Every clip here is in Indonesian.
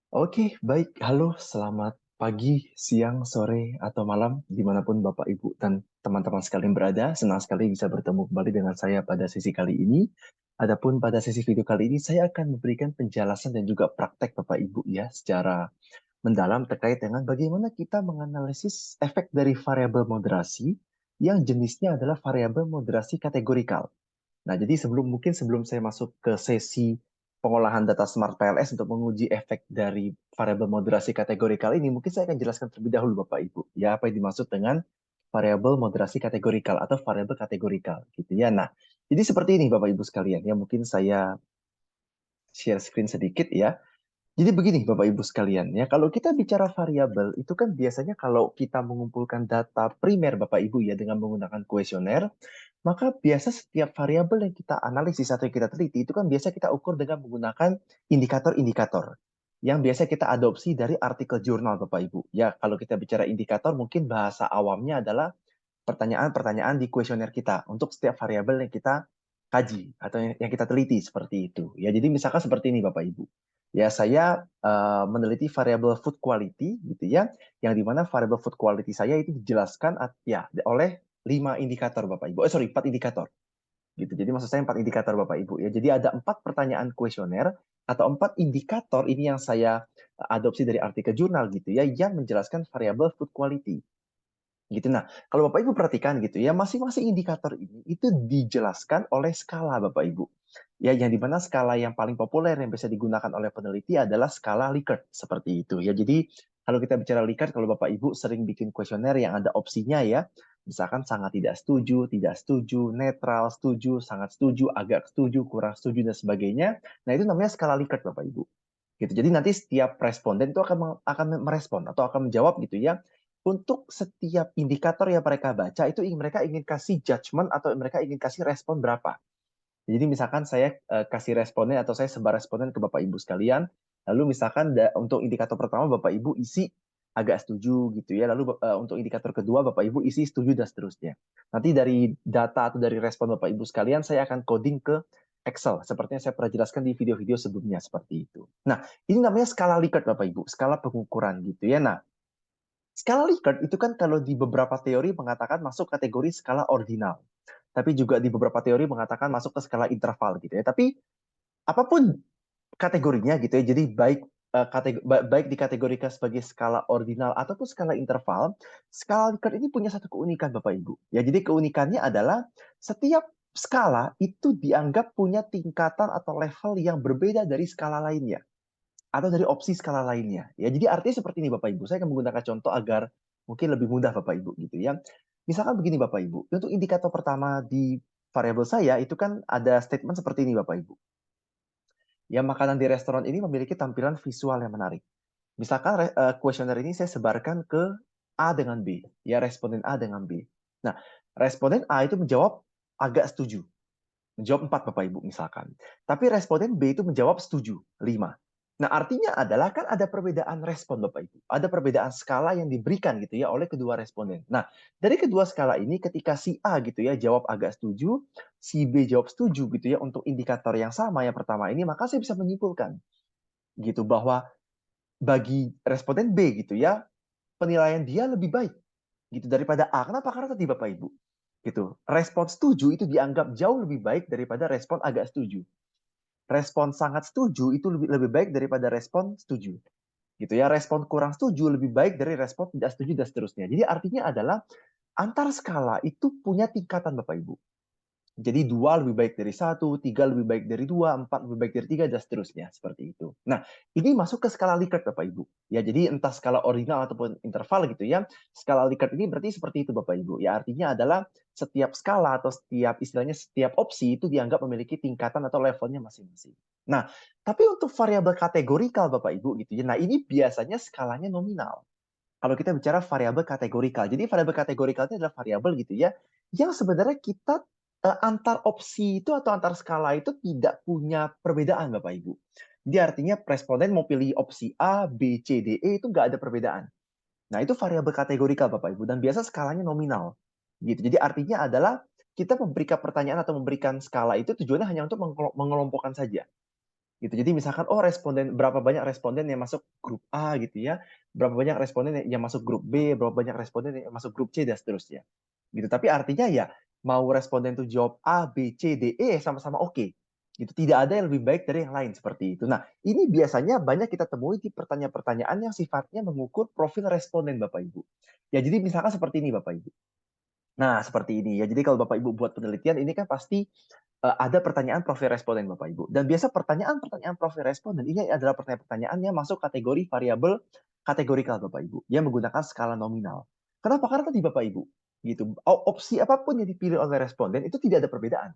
Oke, baik. Halo, selamat pagi, siang, sore, atau malam, dimanapun Bapak, Ibu, dan teman-teman sekalian berada. Senang sekali bisa bertemu kembali dengan saya pada sesi kali ini. Adapun pada sesi video kali ini, saya akan memberikan penjelasan dan juga praktek Bapak, Ibu, ya, secara mendalam terkait dengan bagaimana kita menganalisis efek dari variabel moderasi yang jenisnya adalah variabel moderasi kategorikal. Nah, jadi sebelum saya masuk ke sesi pengolahan data Smart PLS untuk menguji efek dari variabel moderasi kategorikal ini, mungkin saya akan jelaskan terlebih dahulu Bapak Ibu, ya apa yang dimaksud dengan variabel moderasi kategorikal atau variabel kategorikal gitu ya. Nah, jadi seperti ini Bapak Ibu sekalian, ya mungkin saya share screen sedikit ya. Jadi begini Bapak Ibu sekalian ya, kalau kita bicara variabel itu kan biasanya kalau kita mengumpulkan data primer Bapak Ibu ya dengan menggunakan kuesioner, maka biasa setiap variabel yang kita analisis atau yang kita teliti itu kan biasa kita ukur dengan menggunakan indikator-indikator yang biasa kita adopsi dari artikel jurnal Bapak Ibu. Ya, kalau kita bicara indikator mungkin bahasa awamnya adalah pertanyaan-pertanyaan di kuesioner kita untuk setiap variabel yang kita kaji atau yang kita teliti seperti itu. Ya, jadi misalkan seperti ini Bapak Ibu. Ya, saya meneliti variabel food quality gitu ya, yang dimana variabel food quality saya itu dijelaskan ya oleh 5 indikator Bapak Ibu. Sorry, 4 indikator. Gitu. Jadi maksud saya 4 indikator Bapak Ibu ya. Jadi ada 4 pertanyaan kuesioner atau 4 indikator ini yang saya adopsi dari artikel jurnal gitu ya, yang menjelaskan variabel food quality. Gitu. Nah, kalau Bapak Ibu perhatikan gitu ya, masing-masing indikator ini itu dijelaskan oleh skala Bapak Ibu. Ya, yang dimana skala yang paling populer yang bisa digunakan oleh peneliti adalah skala Likert seperti itu ya. Jadi kalau kita bicara Likert, kalau Bapak Ibu sering bikin kuesioner yang ada opsinya ya, misalkan sangat tidak setuju, netral, setuju, sangat setuju, agak setuju, kurang setuju dan sebagainya. Nah itu namanya skala Likert Bapak Ibu. Gitu. Jadi nanti setiap responden itu akan merespon atau akan menjawab gitu ya. Untuk setiap indikator yang mereka baca itu mereka ingin kasih judgement atau mereka ingin kasih respon berapa. Jadi misalkan saya kasih responden atau saya sebar responden ke Bapak Ibu sekalian, lalu misalkan untuk indikator pertama Bapak Ibu isi agak setuju gitu ya, lalu untuk indikator kedua Bapak Ibu isi setuju dan seterusnya. Nanti dari data atau dari respon Bapak Ibu sekalian saya akan coding ke Excel, seperti yang saya pernah jelaskan di video-video sebelumnya seperti itu. Nah, ini namanya skala Likert Bapak Ibu, skala pengukuran gitu ya. Nah, skala Likert itu kan kalau di beberapa teori mengatakan masuk kategori skala ordinal. Tapi juga di beberapa teori mengatakan masuk ke skala interval gitu ya. Tapi apapun kategorinya gitu ya. Jadi baik dikategorikan sebagai skala ordinal ataupun skala interval, skala Likert ini punya satu keunikan Bapak Ibu. Ya, jadi keunikannya adalah setiap skala itu dianggap punya tingkatan atau level yang berbeda dari skala lainnya atau dari opsi skala lainnya. Ya, jadi artinya seperti ini Bapak Ibu. Saya akan menggunakan contoh agar mungkin lebih mudah Bapak Ibu gitu ya. Misalkan begini Bapak Ibu, untuk indikator pertama di variabel saya itu kan ada statement seperti ini Bapak Ibu. Ya, makanan di restoran ini memiliki tampilan visual yang menarik. Misalkan kuesioner ini saya sebarkan ke A dengan B, ya responden A dengan B. Nah, responden A itu menjawab agak setuju. Menjawab 4 Bapak Ibu misalkan. Tapi responden B itu menjawab setuju 5. Nah, artinya adalah kan ada perbedaan respon Bapak Ibu. Ada perbedaan skala yang diberikan gitu ya oleh kedua responden. Nah, dari kedua skala ini ketika si A gitu ya jawab agak setuju, si B jawab setuju gitu ya untuk indikator yang sama yang pertama ini, maka saya bisa menyimpulkan gitu bahwa bagi responden B gitu ya, penilaian dia lebih baik gitu daripada A. Kenapa? Karena tadi Bapak Ibu gitu. Respon setuju itu dianggap jauh lebih baik daripada respon agak setuju. Respon sangat setuju itu lebih baik daripada respon setuju. Gitu ya. Respon kurang setuju lebih baik dari respon tidak setuju dan seterusnya. Jadi artinya adalah antar skala itu punya tingkatan Bapak Ibu. Jadi 2 lebih baik dari 1, 3 lebih baik dari 2, 4 lebih baik dari 3, dan seterusnya. Seperti itu. Nah, ini masuk ke skala Likert, Bapak Ibu. Ya, jadi entah skala ordinal ataupun interval gitu ya. Skala Likert ini berarti seperti itu, Bapak Ibu. Ya, artinya adalah setiap skala atau setiap istilahnya setiap opsi itu dianggap memiliki tingkatan atau levelnya masing-masing. Nah, tapi untuk variabel kategorikal, Bapak Ibu, gitu ya. Nah, ini biasanya skalanya nominal. Kalau kita bicara variabel kategorikal. Jadi variabel kategorikal itu adalah variabel gitu ya, yang sebenarnya kita antar opsi itu atau antar skala itu tidak punya perbedaan Bapak Ibu. Jadi artinya responden mau pilih opsi A, B, C, D, E itu nggak ada perbedaan. Nah itu variabel kategorikal Bapak Ibu dan biasa skalanya nominal. Gitu. Jadi artinya adalah kita memberikan pertanyaan atau memberikan skala itu tujuannya hanya untuk mengelompokkan saja. Gitu. Jadi misalkan, oh berapa banyak responden yang masuk grup A gitu ya, berapa banyak responden yang masuk grup B, berapa banyak responden yang masuk grup C, dan seterusnya. Gitu. Tapi artinya ya, mau responden itu jawab A, B, C, D, E, sama-sama oke. Gitu. Tidak ada yang lebih baik dari yang lain seperti itu. Nah, ini biasanya banyak kita temui di pertanyaan-pertanyaan yang sifatnya mengukur profil responden, Bapak Ibu. Ya, jadi misalkan seperti ini, Bapak Ibu. Nah, seperti ini ya. Jadi kalau Bapak Ibu buat penelitian, ini kan pasti ada pertanyaan profil responden, Bapak Ibu. Dan biasa pertanyaan-pertanyaan profil responden ini adalah pertanyaan-pertanyaan yang masuk kategori variabel kategorikal, Bapak Ibu, yang menggunakan skala nominal. Kenapa? Karena tadi Bapak Ibu, gitu. Opsi apapun yang dipilih oleh responden itu tidak ada perbedaan.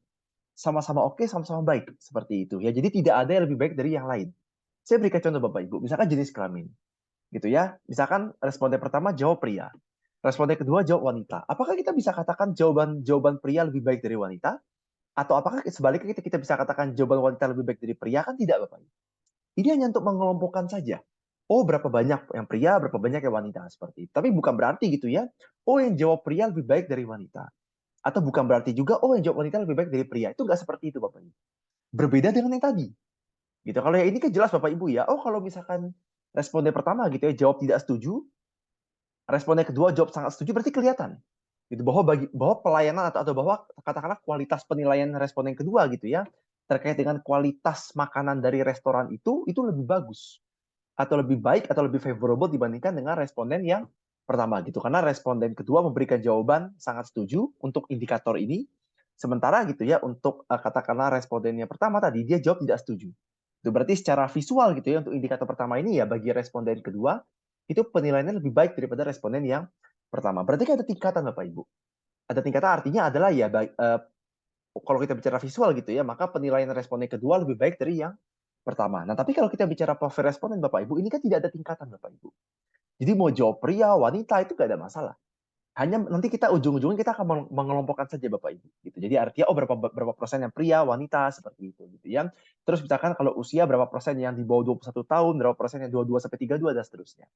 Sama-sama oke, sama-sama baik, seperti itu. Ya, jadi tidak ada yang lebih baik dari yang lain. Saya berikan contoh Bapak Ibu, misalkan jenis kelamin, gitu ya. Misalkan responden pertama jawab pria, responden kedua jawab wanita. Apakah kita bisa katakan jawaban pria lebih baik dari wanita? Atau apakah sebaliknya kita bisa katakan jawaban wanita lebih baik dari pria? Kan tidak, Bapak. Ini hanya untuk mengelompokkan saja. Oh, berapa banyak yang pria, berapa banyak yang wanita, seperti itu. Tapi bukan berarti gitu ya, oh yang jawab pria lebih baik dari wanita. Atau bukan berarti juga, oh yang jawab wanita lebih baik dari pria. Itu nggak seperti itu, Bapak Ibu. Berbeda dengan yang tadi. Gitu. Kalau yang ini kan jelas, Bapak Ibu ya, oh kalau misalkan responden pertama gitu ya, jawab tidak setuju, responden kedua jawab sangat setuju, berarti kelihatan gitu bahwa pelayanan atau bahwa katakanlah kualitas penilaian responden kedua gitu ya terkait dengan kualitas makanan dari restoran itu lebih bagus atau lebih baik atau lebih favorable dibandingkan dengan responden yang pertama gitu, karena responden kedua memberikan jawaban sangat setuju untuk indikator ini, sementara gitu ya untuk katakanlah responden yang pertama tadi dia jawab tidak setuju. Itu berarti secara visual gitu ya untuk indikator pertama ini ya bagi responden kedua itu penilaiannya lebih baik daripada responden yang pertama. Berarti kan ada tingkatan Bapak Ibu. Ada tingkatan artinya adalah ya kalau kita bicara visual gitu ya, maka penilaian responden kedua lebih baik dari yang pertama. Nah, tapi kalau kita bicara profil responden Bapak Ibu, ini kan tidak ada tingkatan Bapak Ibu. Jadi mau jawab pria, wanita itu nggak ada masalah. Hanya nanti kita ujung-ujungnya kita akan mengelompokkan saja Bapak Ibu gitu. Jadi artinya oh berapa persen yang pria, wanita seperti itu gitu ya. Terus misalkan kalau usia berapa persen yang di bawah 21 tahun, berapa persen yang 22 sampai 32 dan seterusnya.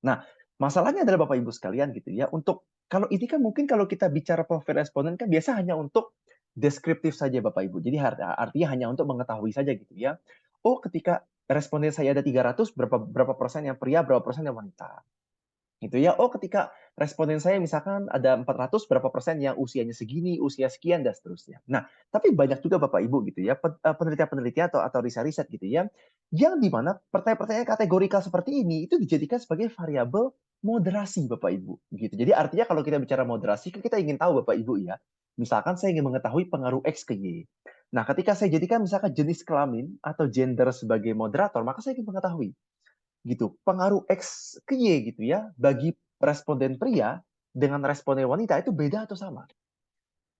Nah, masalahnya adalah Bapak Ibu sekalian gitu ya, untuk kalau ini kan mungkin kalau kita bicara profil responden kan biasa hanya untuk deskriptif saja Bapak Ibu. Jadi artinya hanya untuk mengetahui saja gitu ya. Oh, ketika responden saya ada 300, berapa persen yang pria, berapa persen yang wanita gitu ya. Oh, ketika responden saya misalkan ada 400, berapa persen yang usianya segini, usia sekian, dan seterusnya. Nah, tapi banyak juga Bapak Ibu gitu ya, penelitian-penelitian atau riset-riset gitu ya, yang di mana pertanyaan-pertanyaan kategorikal seperti ini itu dijadikan sebagai variabel moderasi Bapak Ibu. Gitu. Jadi artinya kalau kita bicara moderasi, kita ingin tahu Bapak Ibu ya, misalkan saya ingin mengetahui pengaruh X ke Y. Nah, ketika saya jadikan misalkan jenis kelamin atau gender sebagai moderator, maka saya ingin mengetahui gitu pengaruh X ke Y gitu ya bagi responden pria dengan responden wanita itu beda atau sama.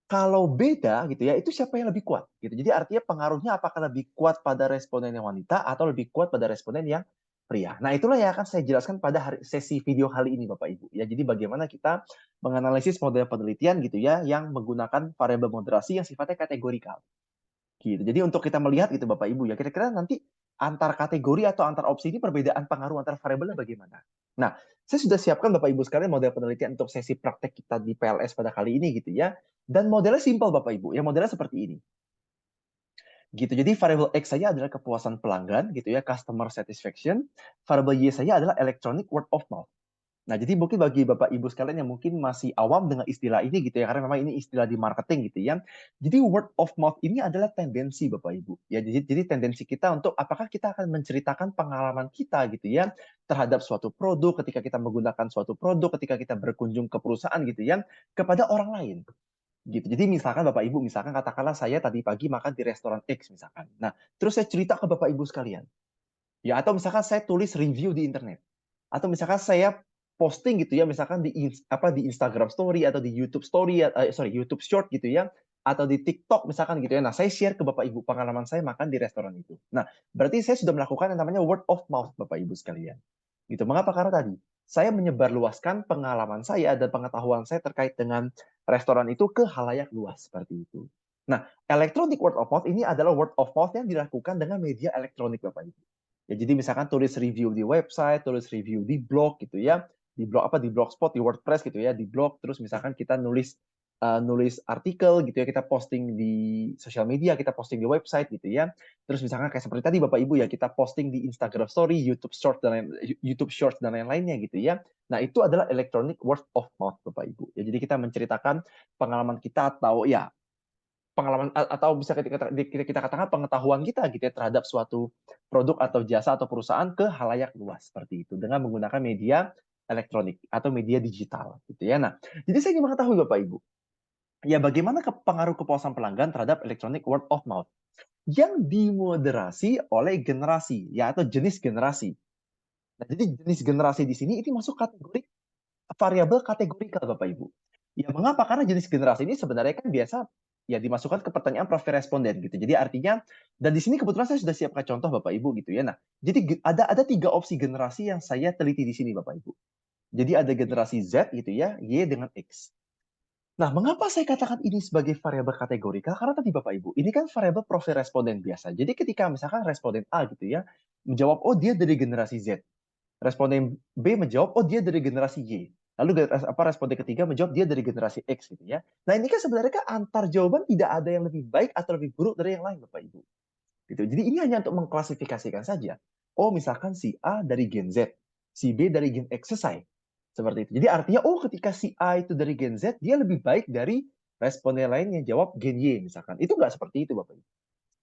Kalau beda gitu ya itu siapa yang lebih kuat gitu. Jadi artinya pengaruhnya apakah lebih kuat pada responden yang wanita atau lebih kuat pada responden yang pria. Nah, itulah yang akan saya jelaskan pada sesi video kali ini Bapak Ibu ya. Jadi bagaimana kita menganalisis model penelitian gitu ya yang menggunakan variabel moderasi yang sifatnya kategorikal. Gitu. Jadi untuk kita melihat gitu Bapak Ibu ya, kira-kira nanti antar kategori atau antar opsi ini perbedaan pengaruh antar variabelnya bagaimana. Nah, saya sudah siapkan Bapak Ibu sekalian model penelitian untuk sesi praktek kita di PLS pada kali ini gitu ya. Dan modelnya simpel Bapak Ibu, ya modelnya seperti ini. Gitu. Jadi variabel X saya adalah kepuasan pelanggan gitu ya, customer satisfaction. Variabel Y saya adalah electronic word of mouth. Nah, jadi mungkin bagi Bapak Ibu sekalian yang mungkin masih awam dengan istilah ini gitu ya, karena memang ini istilah di marketing gitu ya. Jadi word of mouth ini adalah tendensi Bapak Ibu. Ya, jadi tendensi kita untuk apakah kita akan menceritakan pengalaman kita gitu ya terhadap suatu produk, ketika kita menggunakan suatu produk, ketika kita berkunjung ke perusahaan gitu ya, kepada orang lain. Gitu. Jadi misalkan Bapak Ibu, misalkan katakanlah saya tadi pagi makan di restoran X misalkan. Nah, terus saya cerita ke Bapak Ibu sekalian. Ya, atau misalkan saya tulis review di internet. Atau misalkan saya posting gitu ya, misalkan di Instagram Story atau di YouTube Story, YouTube Short gitu ya, atau di TikTok misalkan gitu ya. Nah, saya share ke Bapak Ibu pengalaman saya makan di restoran itu. Nah, berarti saya sudah melakukan yang namanya word of mouth Bapak Ibu sekalian. Gitu. Mengapa? Karena tadi saya menyebarluaskan pengalaman saya dan pengetahuan saya terkait dengan restoran itu ke halayak luas seperti itu. Nah, electronic word of mouth ini adalah word of mouth yang dilakukan dengan media elektronik Bapak Ibu. Ya, jadi misalkan tulis review di website, tulis review di blog gitu ya, di blog di Blogspot, di WordPress gitu ya, di blog, terus misalkan kita nulis nulis artikel gitu ya, kita posting di sosial media, kita posting di website gitu ya. Terus misalkan kayak seperti tadi Bapak Ibu ya, kita posting di Instagram Story, YouTube Shorts dan lain-lainnya gitu ya. Nah, itu adalah electronic word of mouth Bapak Ibu. Ya, jadi kita menceritakan pengalaman kita atau ya pengalaman atau bisa kita katakan pengetahuan kita gitu ya terhadap suatu produk atau jasa atau perusahaan ke halayak luas seperti itu dengan menggunakan media elektronik atau media digital gitu ya. Nah, jadi saya ingin mengetahui Bapak Ibu, ya bagaimana pengaruh kepuasan pelanggan terhadap electronic word of mouth yang dimoderasi oleh generasi ya atau jenis generasi. Nah, jadi jenis generasi di sini ini masuk kategori variabel kategorikal Bapak Ibu. Ya mengapa? Karena jenis generasi ini sebenarnya kan biasa ya dimasukkan ke pertanyaan profil responden gitu. Jadi artinya dan di sini kebetulan saya sudah siapkan contoh Bapak Ibu gitu ya. Nah, jadi ada 3 opsi generasi yang saya teliti di sini Bapak Ibu. Jadi ada generasi Z gitu ya, Y dengan X. Nah, mengapa saya katakan ini sebagai variabel kategorikal? Karena tadi Bapak Ibu, ini kan variabel profil responden biasa. Jadi ketika misalkan responden A gitu ya, menjawab, oh dia dari generasi Z. Responden B menjawab, oh dia dari generasi Y. Lalu responden ketiga menjawab dia dari generasi X gitu ya. Nah, ini kan sebenarnya kan antar jawaban tidak ada yang lebih baik atau lebih buruk dari yang lain Bapak Ibu. Gitu. Jadi ini hanya untuk mengklasifikasikan saja. Oh, misalkan si A dari gen Z, si B dari gen X selesai. Seperti itu. Jadi artinya, oh ketika si A itu dari gen Z, dia lebih baik dari responden lain yang jawab gen Y misalkan. Itu nggak seperti itu Bapak Ibu.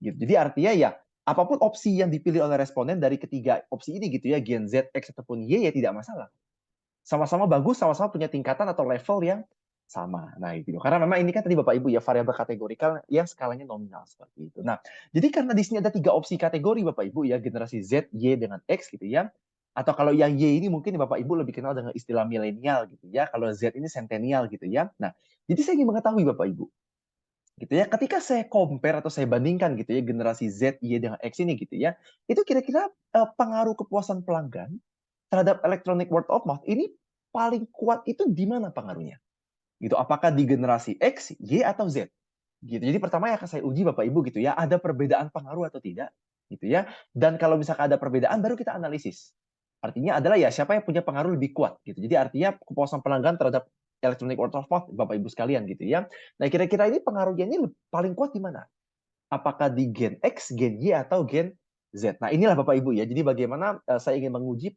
Gitu. Jadi artinya ya, apapun opsi yang dipilih oleh responden dari ketiga opsi ini gitu ya, gen Z, X ataupun Y ya tidak masalah. Sama-sama bagus, sama-sama punya tingkatan atau level yang sama. Nah, itu. Karena memang ini kan tadi Bapak Ibu ya variabel kategorikal yang skalanya nominal seperti itu. Nah, jadi karena di sini ada 3 opsi kategori Bapak Ibu ya, generasi Z, Y dengan X gitu ya. Atau kalau yang Y ini mungkin Bapak Ibu lebih kenal dengan istilah milenial gitu ya. Kalau Z ini centennial gitu ya. Nah, jadi saya ingin mengetahui Bapak Ibu gitu ya. Ketika saya compare atau saya bandingkan gitu ya generasi Z, Y dengan X ini gitu ya. Itu kira-kira pengaruh kepuasan pelanggan terhadap electronic word of mouth ini paling kuat itu di mana pengaruhnya? Gitu. Apakah di generasi X, Y atau Z? Gitu. Jadi pertama yang akan saya uji Bapak Ibu gitu ya, ada perbedaan pengaruh atau tidak gitu ya. Dan kalau misalkan ada perbedaan baru kita analisis. Artinya adalah ya siapa yang punya pengaruh lebih kuat gitu. Jadi artinya kepuasan pelanggan terhadap electronic word of mouth Bapak Ibu sekalian gitu ya. Nah, kira-kira ini pengaruhnya ini paling kuat di mana? Apakah di gen X, gen Y, atau gen Z. Nah, inilah Bapak Ibu ya. Jadi bagaimana saya ingin menguji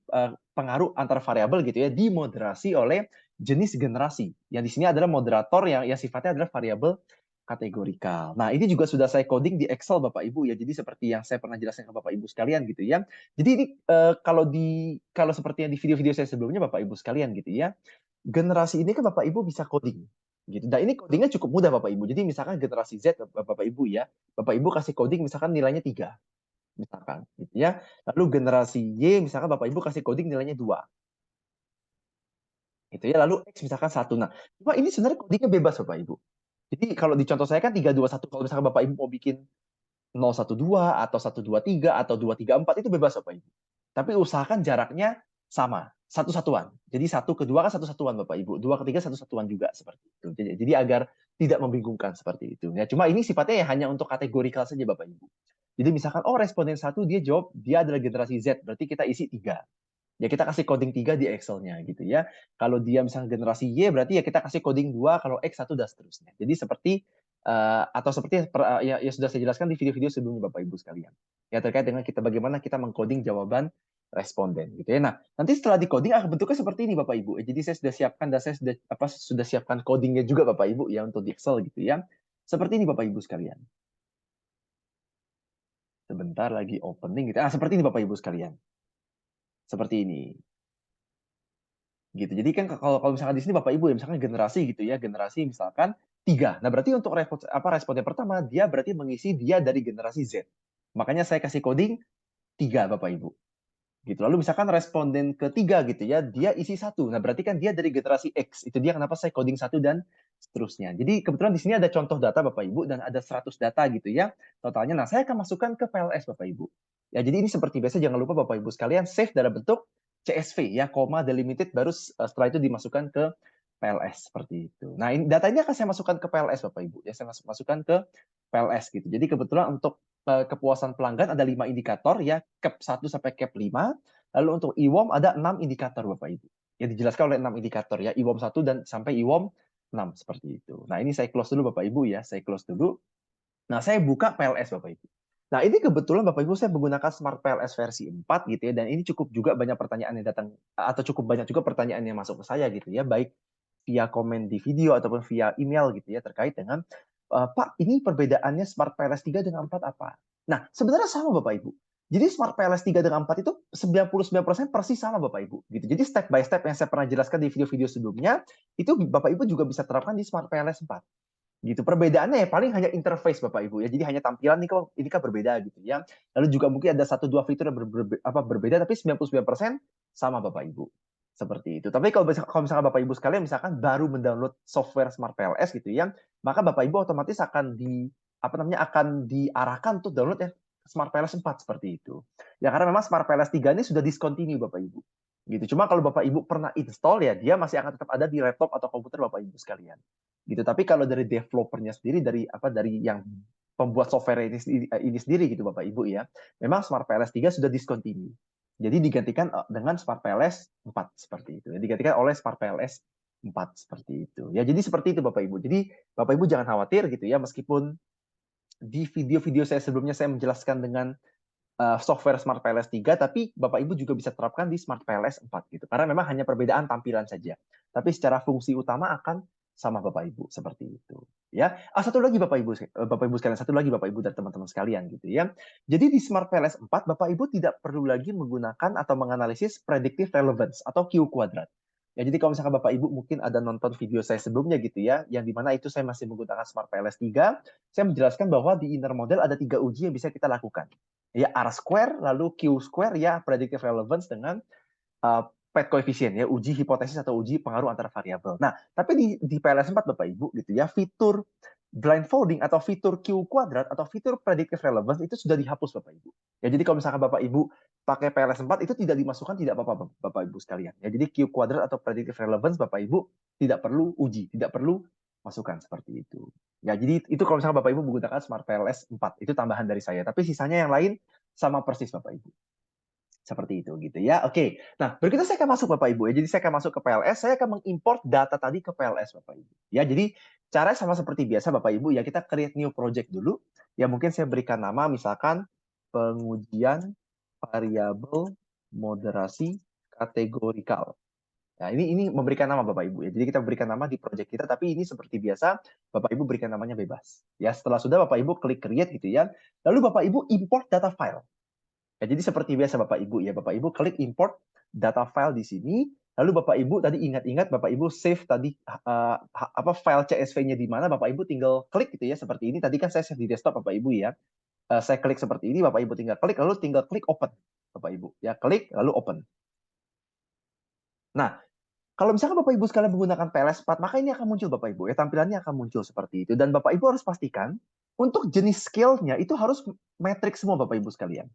pengaruh antar variabel gitu ya dimoderasi oleh jenis generasi. Yang di sini adalah moderator yang sifatnya adalah variabel kategorikal. Nah, ini juga sudah saya coding di Excel Bapak Ibu ya. Jadi seperti yang saya pernah jelaskan ke Bapak Ibu sekalian gitu ya. Jadi ini kalau seperti yang di video-video saya sebelumnya Bapak Ibu sekalian gitu ya. Generasi ini kan Bapak Ibu bisa coding gitu. Dan ini codingnya cukup mudah Bapak Ibu. Jadi misalkan generasi Z Bapak Ibu ya, Bapak Ibu kasih coding misalkan nilainya 3 misalkan gitu ya. Lalu generasi Y misalkan Bapak Ibu kasih coding nilainya 2 gitu ya. Lalu X misalkan 1. Nah, cuma ini sebenarnya codingnya bebas Bapak Ibu. Jadi kalau di contoh saya kan 3, 2, 1. Kalau misalkan Bapak Ibu mau bikin 0, 1, 2 atau 1, 2, 3 atau 2, 3, 4 itu bebas Bapak Ibu. Tapi usahakan jaraknya sama, satu satuan. Jadi 1 ke 2 kan satu satuan Bapak Ibu, 2 ke 3 satu satuan juga seperti itu. Jadi agar tidak membingungkan seperti itu. Ya, cuma ini sifatnya ya hanya untuk kategorikal saja Bapak Ibu. Jadi misalkan oh responden 1 dia jawab dia adalah generasi Z, berarti kita isi 3. Ya kita kasih coding 3 di Excel-nya gitu ya. Kalau dia misalnya generasi Y berarti ya kita kasih coding 2, kalau X 1 dan seterusnya. Jadi seperti atau seperti ya sudah saya jelaskan di video-video sebelumnya Bapak Ibu sekalian. Ya terkait dengan bagaimana kita mengcoding jawaban responden gitu ya. Nah, nanti setelah di-coding akan bentuknya seperti ini Bapak Ibu. Jadi saya sudah siapkan dan saya sudah siapkan codingnya juga Bapak Ibu ya untuk di Excel gitu ya. Seperti ini Bapak Ibu sekalian. Sebentar lagi opening gitu. Seperti ini Bapak Ibu sekalian. Seperti ini. Gitu. Jadi kan kalau misalkan di sini Bapak Ibu ya misalkan generasi gitu ya, generasi misalkan 3. Nah, berarti untuk responden pertama dia berarti mengisi dia dari generasi Z. Makanya saya kasih coding 3 Bapak Ibu. Gitu. Lalu misalkan responden ketiga gitu ya, dia isi 1. Nah, berarti kan dia dari generasi X. Itu dia kenapa saya coding 1 dan seterusnya. Jadi kebetulan di sini ada contoh data Bapak Ibu dan ada 100 data gitu ya totalnya. Nah, saya akan masukkan ke PLS Bapak Ibu. Ya, jadi ini seperti biasa jangan lupa Bapak Ibu sekalian save dalam bentuk CSV ya, koma delimited baru setelah itu dimasukkan ke PLS seperti itu. Nah, ini data ini akan saya masukkan ke PLS Bapak Ibu. Ya, saya masukkan ke PLS gitu. Jadi kebetulan untuk kepuasan pelanggan ada 5 indikator ya, CAP 1 sampai CAP 5. Lalu untuk IWOM ada 6 indikator Bapak Ibu. Ya dijelaskan oleh 6 indikator ya, IWOM 1 dan sampai IWOM 6 seperti itu. Nah, ini saya close dulu Bapak Ibu ya, saya close dulu. Nah, saya buka PLS Bapak Ibu. Nah, ini kebetulan Bapak Ibu saya menggunakan Smart PLS versi 4 gitu ya, dan ini cukup juga banyak pertanyaan yang datang, atau cukup banyak juga pertanyaan yang masuk ke saya gitu ya, baik via komen di video ataupun via email gitu ya, terkait dengan, Pak, ini perbedaannya Smart PLS 3 dengan 4 apa? Nah, sebenarnya sama Bapak Ibu. Jadi Smart PLS 3 dengan 4 itu 99% persis sama Bapak Ibu. Gitu. Jadi step by step yang saya pernah jelaskan di video-video sebelumnya, itu Bapak Ibu juga bisa terapkan di Smart PLS 4 gitu. Perbedaannya ya paling hanya interface Bapak Ibu ya. Jadi hanya tampilan nih kok ini kan berbeda gitu ya. Lalu juga mungkin ada 1-2 fitur yang berbeda, tapi 99% sama Bapak Ibu. Seperti itu. Tapi kalau misalkan Bapak Ibu sekalian misalkan baru mendownload software Smart PLS gitu ya, maka Bapak Ibu otomatis akan akan diarahkan untuk download ya Smart PLS 4 seperti itu. Ya karena memang Smart PLS 3 ini sudah discontinue Bapak Ibu. Gitu. Cuma kalau Bapak Ibu pernah install ya dia masih akan tetap ada di laptop atau komputer Bapak Ibu sekalian. Gitu. Tapi kalau dari developernya sendiri, dari yang pembuat software ini sendiri gitu Bapak Ibu ya, memang Smart PLS 3 sudah discontinue. Jadi digantikan dengan Smart PLS 4 seperti itu. Digantikan oleh Smart PLS 4 seperti itu. Ya jadi seperti itu Bapak Ibu. Jadi Bapak Ibu jangan khawatir gitu ya, meskipun di video-video saya sebelumnya saya menjelaskan dengan software Smart PLS 3, tapi Bapak Ibu juga bisa terapkan di Smart PLS 4 gitu. Karena memang hanya perbedaan tampilan saja. Tapi secara fungsi utama akan sama Bapak Ibu seperti itu. Ya, satu lagi Bapak Ibu sekalian, satu lagi Bapak Ibu dan teman-teman sekalian gitu ya. Jadi di Smart PLS 4 Bapak Ibu tidak perlu lagi menggunakan atau menganalisis predictive relevance atau Q kuadrat. Ya, jadi kalau misalkan Bapak Ibu mungkin ada nonton video saya sebelumnya gitu ya, yang dimana itu saya masih menggunakan Smart PLS 3, saya menjelaskan bahwa di inner model ada 3 uji yang bisa kita lakukan. Ya, R square, lalu Q square, ya predictive relevance dengan PET coefficient, ya uji hipotesis atau uji pengaruh antara variabel. Nah, tapi di PLS 4 Bapak Ibu gitu ya, fitur blindfolding atau fitur Q kuadrat atau fitur predictive relevance itu sudah dihapus Bapak Ibu. Ya, jadi kalau misalkan Bapak Ibu pakai PLS 4 itu tidak dimasukkan, tidak apa-apa Bapak Ibu sekalian. Ya, jadi Q kuadrat atau predictive relevance Bapak Ibu tidak perlu uji, tidak perlu masukkan seperti itu. Ya, jadi itu kalau misalkan Bapak Ibu menggunakan Smart PLS 4, itu tambahan dari saya. Tapi sisanya yang lain sama persis Bapak Ibu. Seperti itu gitu ya. Oke. Nah, berikutnya saya akan masuk Bapak Ibu ya. Jadi saya akan masuk ke PLS, saya akan mengimport data tadi ke PLS Bapak Ibu. Ya, jadi caranya sama seperti biasa Bapak Ibu ya, kita create new project dulu. Ya, mungkin saya berikan nama misalkan pengujian variabel moderasi kategorikal. Nah, ini memberikan nama Bapak Ibu ya. Jadi kita berikan nama di project kita, tapi ini seperti biasa Bapak Ibu berikan namanya bebas. Ya, setelah sudah Bapak Ibu klik create gitu ya. Lalu Bapak Ibu import data file. Ya, jadi seperti biasa Bapak Ibu ya, Bapak Ibu klik import data file di sini, lalu Bapak Ibu tadi ingat-ingat Bapak Ibu save tadi file CSV-nya di mana, Bapak Ibu tinggal klik gitu ya, seperti ini. Tadi kan saya save di desktop Bapak Ibu ya. Saya klik seperti ini, Bapak Ibu tinggal klik, lalu tinggal klik open Bapak Ibu. Ya, klik lalu open. Nah, kalau misalkan Bapak Ibu sekalian menggunakan PLS 4, maka ini akan muncul Bapak Ibu ya, tampilannya akan muncul seperti itu. Dan Bapak Ibu harus pastikan untuk jenis scale-nya itu harus metrik semua Bapak Ibu sekalian.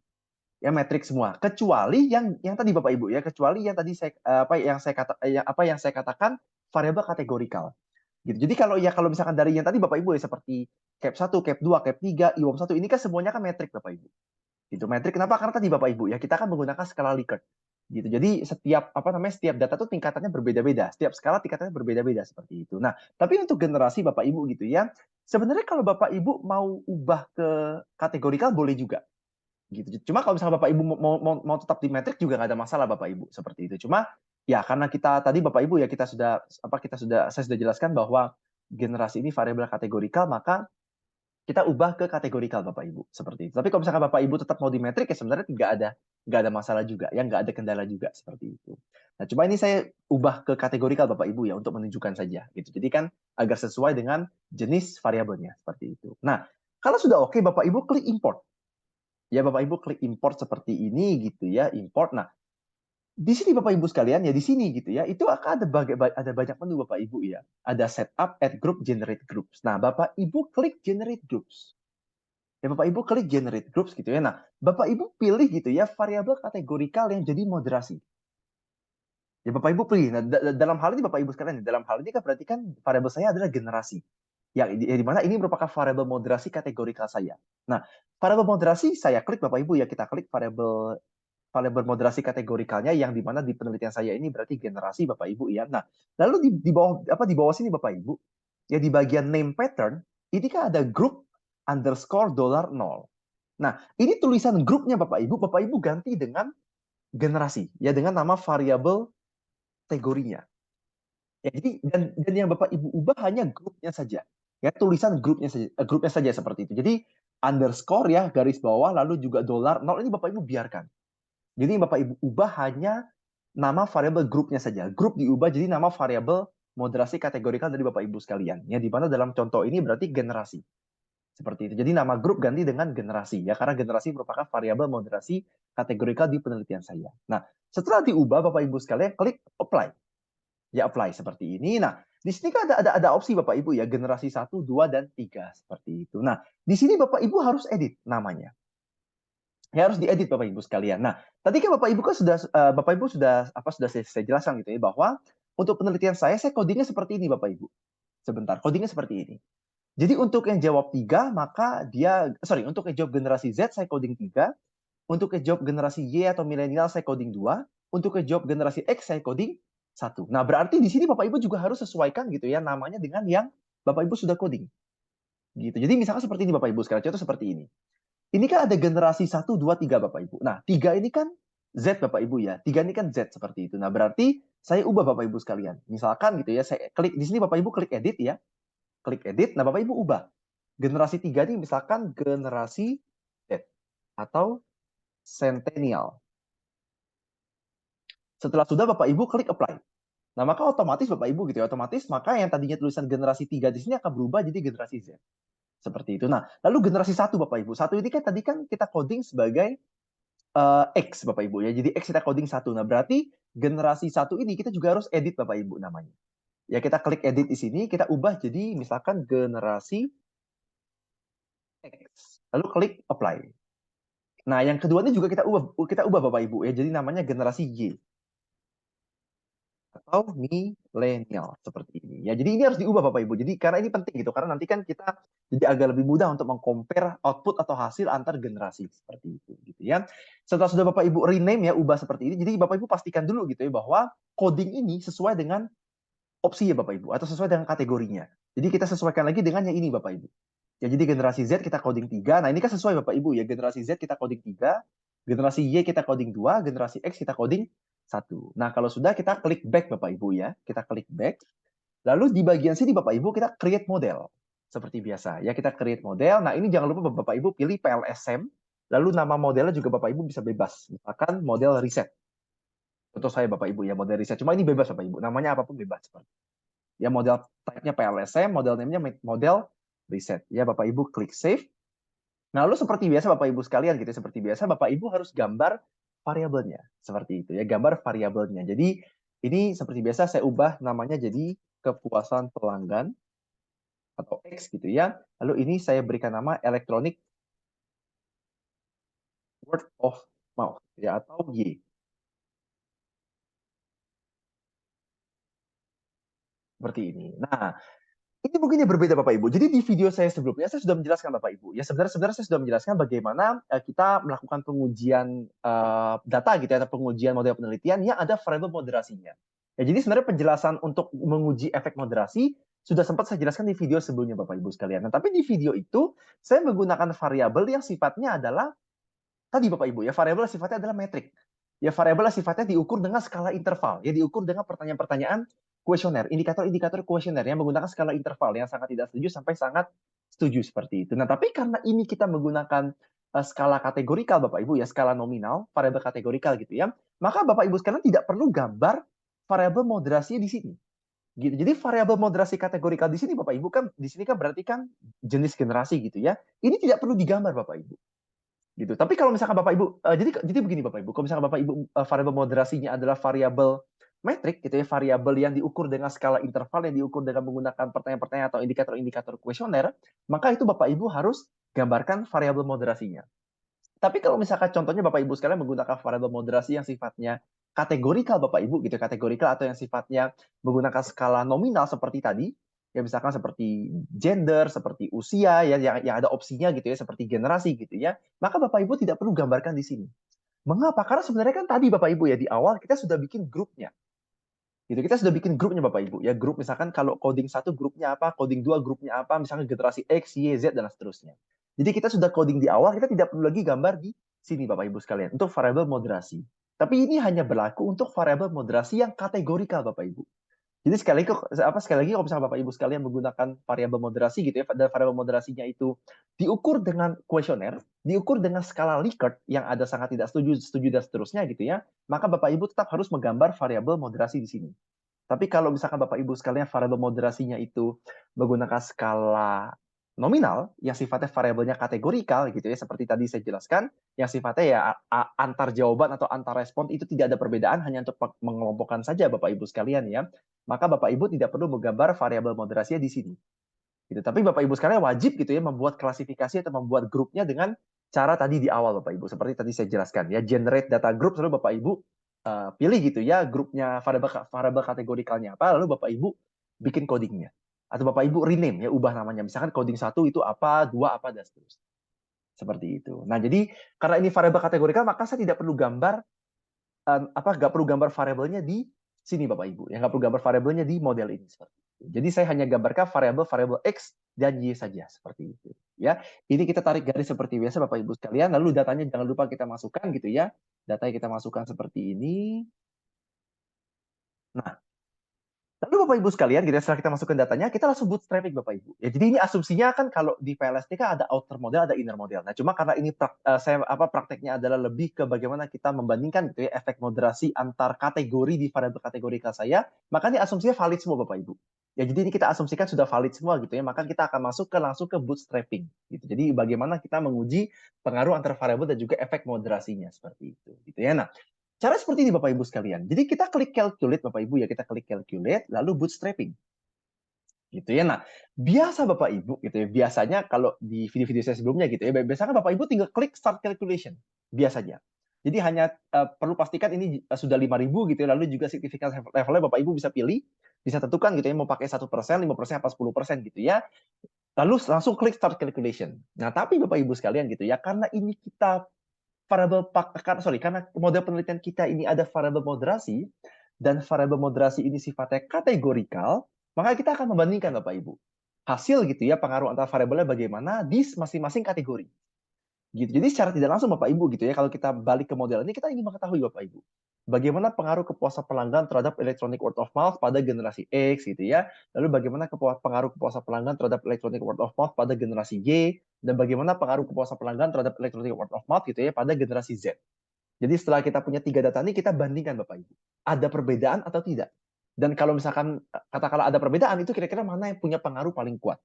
Ya, metrik semua, kecuali yang tadi Bapak Ibu ya, kecuali yang tadi saya yang saya katakan variabel kategorikal gitu. Jadi kalau misalkan dari yang tadi Bapak Ibu ya, seperti cap 1, cap 2, cap 3, IWOM 1, ini kan semuanya kan metrik Bapak Ibu gitu. Metrik kenapa? Karena tadi Bapak Ibu ya, kita kan menggunakan skala Likert gitu. Jadi setiap data tuh tingkatannya berbeda-beda, setiap skala tingkatannya berbeda-beda seperti itu. Nah, tapi untuk generasi Bapak Ibu gitu ya, sebenarnya kalau Bapak Ibu mau ubah ke kategorikal boleh juga gitu. Cuma kalau misalnya Bapak Ibu mau tetap di metrik juga nggak ada masalah Bapak Ibu seperti itu. Cuma ya karena kita tadi Bapak Ibu ya, saya sudah jelaskan bahwa generasi ini variabel kategorikal, maka kita ubah ke kategorikal Bapak Ibu seperti itu. Tapi kalau misalkan Bapak Ibu tetap mau di metrik ya sebenarnya nggak ada masalah juga ya, nggak ada kendala juga seperti itu. Nah, cuma ini saya ubah ke kategorikal Bapak Ibu ya, untuk menunjukkan saja gitu. Jadi kan agar sesuai dengan jenis variabelnya seperti itu. Nah, kalau sudah oke Bapak Ibu klik import. Ya, Bapak Ibu klik import seperti ini gitu ya, import. Nah, di sini Bapak Ibu sekalian ya, di sini gitu ya, itu akan ada banyak menu Bapak Ibu ya. Ada setup, add group, generate groups. Nah, Bapak Ibu klik generate groups. Ya, Bapak Ibu klik generate groups gitu ya. Nah, Bapak Ibu pilih gitu ya variabel kategorikal yang jadi moderasi. Ya, Bapak Ibu pilih. Nah, dalam hal ini Bapak Ibu sekalian, dalam hal ini kan berarti kan variabel saya adalah generasi. Ya, di mana ini merupakan variabel moderasi kategorikal saya. Nah, variabel moderasi saya klik Bapak Ibu ya, kita klik variabel variabel moderasi kategorikalnya yang dimana di penelitian saya ini berarti generasi Bapak Ibu ya. Nah, lalu di bawah sini Bapak Ibu, ya di bagian name pattern, ini kan ada grup underscore $0. Nah, ini tulisan grupnya Bapak Ibu ganti dengan generasi, ya dengan nama variabel kategorinya. Ya, jadi dan yang Bapak Ibu ubah hanya grupnya saja. Ya, tulisan grupnya saja seperti itu. Jadi underscore ya garis bawah lalu juga $0 ini Bapak Ibu biarkan. Jadi yang Bapak Ibu ubah hanya nama variabel grupnya saja. Grup diubah jadi nama variabel moderasi kategorikal dari Bapak Ibu sekalian. Ya, di mana dalam contoh ini berarti generasi. Seperti itu. Jadi nama grup ganti dengan generasi ya karena generasi merupakan variabel moderasi kategorikal di penelitian saya. Nah, setelah diubah Bapak Ibu sekalian klik apply. Ya apply seperti ini. Nah, di sini kan ada opsi Bapak Ibu ya generasi 1, 2 dan 3 seperti itu. Nah, di sini Bapak Ibu harus edit namanya. Ya harus diedit Bapak Ibu sekalian. Nah, tadi kan Bapak Ibu kan Bapak Ibu sudah saya jelaskan gitu ya bahwa untuk penelitian saya codingnya seperti ini Bapak Ibu. Sebentar, codingnya seperti ini. Jadi untuk yang jawab 3, maka untuk yang jawab generasi Z, saya coding 3. Untuk yang jawab generasi Y atau milenial, saya coding 2. Untuk yang jawab generasi X, saya coding 1. Nah, berarti di sini Bapak Ibu juga harus sesuaikan gitu ya, namanya dengan yang Bapak Ibu sudah coding. Gitu. Jadi misalkan seperti ini Bapak Ibu, sekarang contoh seperti ini. Ini kan ada generasi 1, 2, 3 Bapak Ibu. Nah, 3 ini kan Z Bapak Ibu ya. 3 ini kan Z seperti itu. Nah, berarti saya ubah Bapak Ibu sekalian. Misalkan gitu ya, saya klik di sini Bapak Ibu klik edit ya. Klik edit. Nah, Bapak Ibu ubah. Generasi 3 ini misalkan generasi Z atau centennial. Setelah sudah Bapak Ibu klik apply. Nah, maka otomatis Bapak Ibu gitu ya, otomatis maka yang tadinya tulisan generasi 3 di sini akan berubah jadi generasi Z. Seperti itu. Nah, lalu generasi 1 Bapak Ibu. Satu ini kan tadi kan kita coding sebagai X Bapak Ibu ya. Jadi X kita coding 1. Nah, berarti generasi 1 ini kita juga harus edit Bapak Ibu namanya. Ya, kita klik edit di sini, kita ubah jadi misalkan generasi X. Lalu klik apply. Nah, yang kedua ini juga kita ubah Bapak Ibu ya. Jadi namanya generasi Y atau milenial seperti ini. Ya, jadi ini harus diubah Bapak Ibu. Jadi karena ini penting gitu karena nanti kan kita jadi agak lebih mudah untuk mengcompare output atau hasil antar generasi seperti itu gitu ya. Setelah sudah Bapak Ibu rename ya ubah seperti ini. Jadi Bapak Ibu pastikan dulu gitu ya bahwa coding ini sesuai dengan opsi ya Bapak Ibu atau sesuai dengan kategorinya. Jadi kita sesuaikan lagi dengan yang ini Bapak Ibu. Ya, jadi generasi Z kita coding 3. Nah, ini kan sesuai Bapak Ibu ya. Generasi Z kita coding 3, generasi Y kita coding 2, generasi X kita coding 1. Nah, kalau sudah kita klik back Bapak Ibu ya. Kita klik back. Lalu di bagian sini Bapak Ibu kita create model. Seperti biasa ya, kita create model. Nah, ini jangan lupa Bapak Ibu pilih PLSM. Lalu nama modelnya juga Bapak Ibu bisa bebas. Misalkan model riset. Contoh saya Bapak Ibu ya, model riset. Cuma ini bebas Bapak Ibu. Namanya apapun bebas. Ya, model type-nya PLSM, model name-nya model riset. Ya, Bapak Ibu klik save. Nah, lalu seperti biasa Bapak Ibu sekalian gitu, seperti biasa Bapak Ibu harus gambar variabelnya. Seperti itu ya, gambar variabelnya. Jadi ini seperti biasa saya ubah namanya jadi kepuasan pelanggan atau X gitu ya. Lalu ini saya berikan nama electronic word of mouth ya atau Y. Seperti ini. Nah, ini mungkin yang berbeda Bapak Ibu. Jadi di video saya sebelumnya saya sudah menjelaskan Bapak Ibu. Ya sebenarnya saya sudah menjelaskan bagaimana kita melakukan pengujian data gitu ya, atau pengujian model penelitian yang ada variabel moderasinya. Ya, jadi sebenarnya penjelasan untuk menguji efek moderasi sudah sempat saya jelaskan di video sebelumnya Bapak Ibu sekalian. Nah, tapi di video itu saya menggunakan variabel yang sifatnya adalah tadi Bapak Ibu ya, variabel sifatnya adalah metrik. Ya, variabel sifatnya diukur dengan skala interval, ya diukur dengan pertanyaan-pertanyaan kuesioner, indikator-indikator kuesioner yang menggunakan skala interval yang sangat tidak setuju sampai sangat setuju seperti itu. Nah, tapi karena ini kita menggunakan skala kategorikal Bapak Ibu ya, skala nominal, variabel kategorikal gitu ya, maka Bapak Ibu sekalian tidak perlu gambar variabel moderasi di sini. Gitu. Jadi variabel moderasi kategorikal di sini Bapak Ibu kan di sini kan berarti kan jenis generasi gitu ya. Ini tidak perlu digambar Bapak Ibu gitu. Tapi kalau misalkan Bapak Ibu, jadi begini Bapak Ibu, kalau misalkan Bapak Ibu variabel moderasinya adalah variabel metrik gitu ya, variabel yang diukur dengan skala interval yang diukur dengan menggunakan pertanyaan-pertanyaan atau indikator-indikator kuesioner, maka itu Bapak Ibu harus gambarkan variabel moderasinya. Tapi kalau misalkan contohnya Bapak Ibu sekalian menggunakan variabel moderasi yang sifatnya kategorikal Bapak Ibu gitu, kategorikal atau yang sifatnya menggunakan skala nominal seperti tadi, ya misalkan seperti gender, seperti usia ya yang ada opsinya gitu ya, seperti generasi gitu ya. Maka Bapak Ibu tidak perlu gambarkan di sini. Mengapa? Karena sebenarnya kan tadi Bapak Ibu ya di awal kita sudah bikin grupnya. Gitu. Kita sudah bikin grupnya Bapak Ibu. Ya grup misalkan kalau coding 1 grupnya apa, coding 2 grupnya apa, misalnya generasi X, Y, Z dan seterusnya. Jadi kita sudah coding di awal, kita tidak perlu lagi gambar di sini Bapak Ibu sekalian untuk variabel moderasi. Tapi ini hanya berlaku untuk variabel moderasi yang kategorikal Bapak Ibu. Jadi sekali lagi kalau misalnya Bapak Ibu sekalian menggunakan variabel moderasi gitu ya, dan variabel moderasinya itu diukur dengan kuesioner, diukur dengan skala Likert yang ada sangat tidak setuju, setuju dan seterusnya gitu ya, maka Bapak Ibu tetap harus menggambar variabel moderasi di sini. Tapi kalau misalkan Bapak Ibu sekalian variabel moderasinya itu menggunakan skala nominal yang sifatnya variabelnya kategorikal gitu ya, seperti tadi saya jelaskan, yang sifatnya ya antar jawaban atau antar respon itu tidak ada perbedaan, hanya untuk mengelompokkan saja Bapak Ibu sekalian ya, maka Bapak Ibu tidak perlu menggambar variabel moderasinya di sini. Gitu. Tapi Bapak Ibu sekalian wajib gitu ya membuat klasifikasi atau membuat grupnya dengan cara tadi di awal Bapak Ibu, seperti tadi saya jelaskan ya, generate data group, lalu Bapak Ibu pilih gitu ya grupnya variabel kategorikalnya apa, lalu Bapak Ibu bikin codingnya. Atau Bapak Ibu rename ya, ubah namanya. Misalkan coding 1 itu apa, 2 apa, dan seterusnya. Seperti itu. Nah, jadi karena ini variabel kategorikal, maka saya tidak perlu gambar nggak perlu gambar variabelnya di sini Bapak Ibu. Ya, nggak perlu gambar variabelnya di model ini seperti itu. Jadi saya hanya gambarkan variabel X dan Y saja seperti itu. Ya, ini kita tarik garis seperti biasa Bapak Ibu sekalian. Lalu datanya jangan lupa kita masukkan gitu ya. Datanya kita masukkan seperti ini. Nah, lalu Bapak Ibu sekalian, gitu, setelah kita masukkan datanya, kita langsung bootstrapping Bapak Ibu. Ya, jadi ini asumsinya kan kalau di PLST kan ada outer model, ada inner model. Nah, cuma karena ini prakteknya adalah lebih ke bagaimana kita membandingkan gitu ya efek moderasi antar kategori di variabel kategorikal saya, maka ini asumsinya valid semua Bapak Ibu. Ya, jadi ini kita asumsikan sudah valid semua gitu ya, maka kita akan masuk ke langsung ke bootstrapping gitu. Jadi bagaimana kita menguji pengaruh antar variabel dan juga efek moderasinya seperti itu gitu ya. Nah, cara seperti ini Bapak Ibu sekalian. Jadi kita klik calculate Bapak Ibu ya, kita klik calculate lalu bootstrapping. Gitu ya. Nah, biasa Bapak Ibu gitu ya. Biasanya kalau di video-video saya sebelumnya gitu ya, biasanya Bapak Ibu tinggal klik start calculation biasanya. Jadi hanya perlu pastikan ini sudah 5.000 gitu ya, lalu juga signifikan levelnya Bapak Ibu bisa pilih, bisa tentukan gitu ya mau pakai 1%, 5%, apa 10% gitu ya. Lalu langsung klik start calculation. Nah, tapi Bapak Ibu sekalian gitu ya, karena ini kita karena model penelitian kita ini ada variabel moderasi dan variabel moderasi ini sifatnya kategorikal, maka kita akan membandingkan Bapak Ibu hasil gitu ya pengaruh antar variabelnya bagaimana di masing-masing kategori. Gitu. Jadi secara tidak langsung Bapak Ibu gitu ya, kalau kita balik ke model ini kita ingin mengetahui Bapak Ibu bagaimana pengaruh kepuasan pelanggan terhadap electronic word of mouth pada generasi X gitu ya. Lalu bagaimana pengaruh kepuasan pelanggan terhadap electronic word of mouth pada generasi Y, dan bagaimana pengaruh kepuasan pelanggan terhadap electronic word of mouth gitu ya pada generasi Z. Jadi setelah kita punya 3 data ini, kita bandingkan Bapak Ibu. Ada perbedaan atau tidak? Dan kalau misalkan katakanlah ada perbedaan, itu kira-kira mana yang punya pengaruh paling kuat?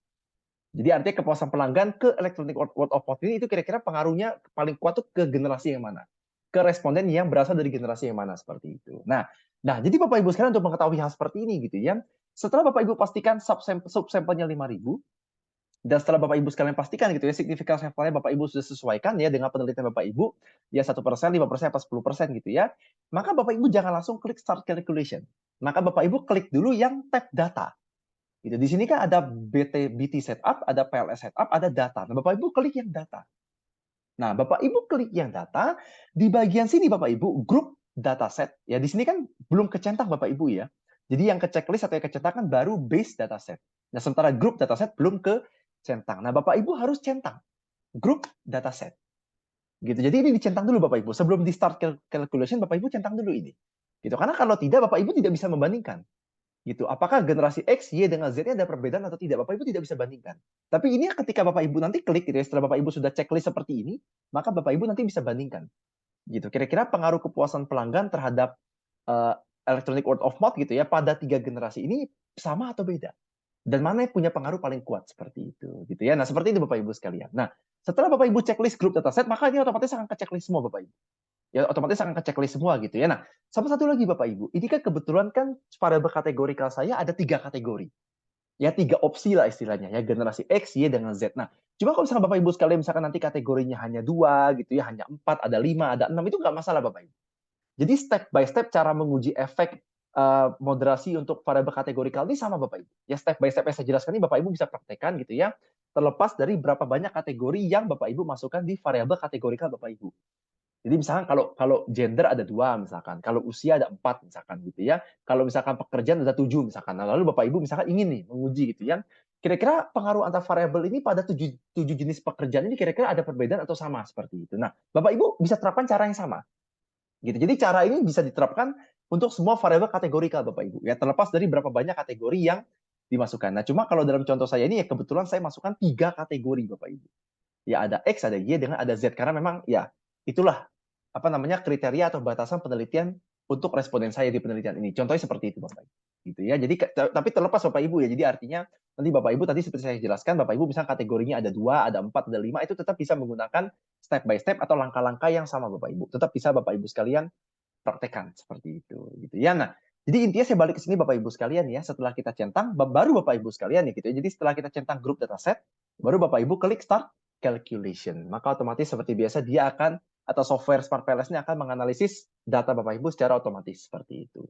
Jadi artinya kepuasan pelanggan ke electronic word of mouth ini itu kira-kira pengaruhnya paling kuat tuh ke generasi yang mana? Ke responden yang berasal dari generasi yang mana seperti itu. Nah, jadi Bapak Ibu sekalian untuk mengetahui hal seperti ini gitu ya. Setelah Bapak Ibu pastikan subsampelnya 5.000, dan setelah Bapak Ibu sekalian pastikan gitu ya signifikan sampelnya Bapak Ibu sudah sesuaikan ya dengan penelitian Bapak Ibu ya 1%, 5%, apa 10% gitu ya, maka Bapak Ibu jangan langsung klik start calculation. Maka Bapak Ibu klik dulu yang tab data. Gitu. Di sini kan ada BT setup, ada PLS setup, ada data. Nah, Bapak Ibu klik yang data. Nah, Bapak Ibu klik yang data, di bagian sini Bapak Ibu grup dataset. Ya, di sini kan belum kecentang Bapak Ibu ya. Jadi yang ke checklist atau yang kecentang kan baru base dataset. Nah, sementara grup dataset belum ke centang. Nah, Bapak Ibu harus centang grup dataset. Gitu. Jadi ini dicentang dulu Bapak Ibu. Sebelum di start calculation, Bapak Ibu centang dulu ini. Gitu. Karena kalau tidak, Bapak Ibu tidak bisa membandingkan. Gitu. Apakah generasi X, Y dengan Z-nya ada perbedaan atau tidak? Bapak Ibu tidak bisa bandingkan. Tapi ini ketika Bapak Ibu nanti klik gitu ya, setelah Bapak Ibu sudah checklist seperti ini, maka Bapak Ibu nanti bisa bandingkan. Gitu. Kira-kira pengaruh kepuasan pelanggan terhadap electronic word of mouth gitu ya pada 3 generasi ini sama atau beda? Dan mana yang punya pengaruh paling kuat seperti itu gitu ya. Nah, seperti itu Bapak Ibu sekalian. Nah, setelah Bapak Ibu checklist grup dataset, maka ini otomatis akan ke checklist semua Bapak Ibu. Ya otomatis akan ke checklist semua gitu ya. Nah, sama satu lagi Bapak Ibu, ini kan kebetulan kan variabel kategorikal saya ada 3 kategori. Ya 3 opsi lah istilahnya ya, generasi X, Y dengan Z. Nah, cuma kalau misalkan Bapak Ibu sekalian misalkan nanti kategorinya hanya 2 gitu ya, hanya 4, ada 5, ada 6, itu nggak masalah Bapak Ibu. Jadi step by step cara menguji efek moderasi untuk variabel kategorikal ini sama Bapak Ibu. Ya step by step yang saya jelaskan ini Bapak Ibu bisa praktekkan gitu ya. Terlepas dari berapa banyak kategori yang Bapak Ibu masukkan di variabel kategorikal Bapak Ibu. Jadi misalkan kalau kalau gender ada 2 misalkan, kalau usia ada 4 misalkan gitu ya. Kalau misalkan pekerjaan ada 7 misalkan. Nah, lalu Bapak Ibu misalkan ingin nih menguji gitu ya. Kira-kira pengaruh antar variabel ini pada 7 jenis pekerjaan ini kira-kira ada perbedaan atau sama seperti itu. Nah, Bapak Ibu bisa terapkan cara yang sama gitu. Jadi cara ini bisa diterapkan untuk semua variabel kategorikal Bapak Ibu ya, terlepas dari berapa banyak kategori yang dimasukkan. Nah, cuma kalau dalam contoh saya ini ya kebetulan saya masukkan 3 kategori Bapak Ibu. Ya ada X, ada Y, dengan ada Z karena memang ya itulah apa namanya kriteria atau batasan penelitian untuk responden saya di penelitian ini. Contohnya seperti itu Bapak Ibu. Gitu ya. Jadi tapi terlepas Bapak Ibu ya. Jadi artinya nanti Bapak Ibu tadi seperti saya jelaskan, Bapak Ibu misalnya kategorinya ada 2, ada 4, ada 5, itu tetap bisa menggunakan step by step atau langkah-langkah yang sama Bapak Ibu. Tetap bisa Bapak Ibu sekalian praktekkan seperti itu gitu ya. Nah, jadi intinya saya balik ke sini Bapak Ibu sekalian ya, setelah kita centang baru Bapak Ibu sekalian ya gitu ya. Jadi setelah kita centang grup dataset, baru Bapak Ibu klik start calculation. Maka otomatis seperti biasa dia akan atau software Smart PLS ini akan menganalisis data Bapak Ibu secara otomatis seperti itu.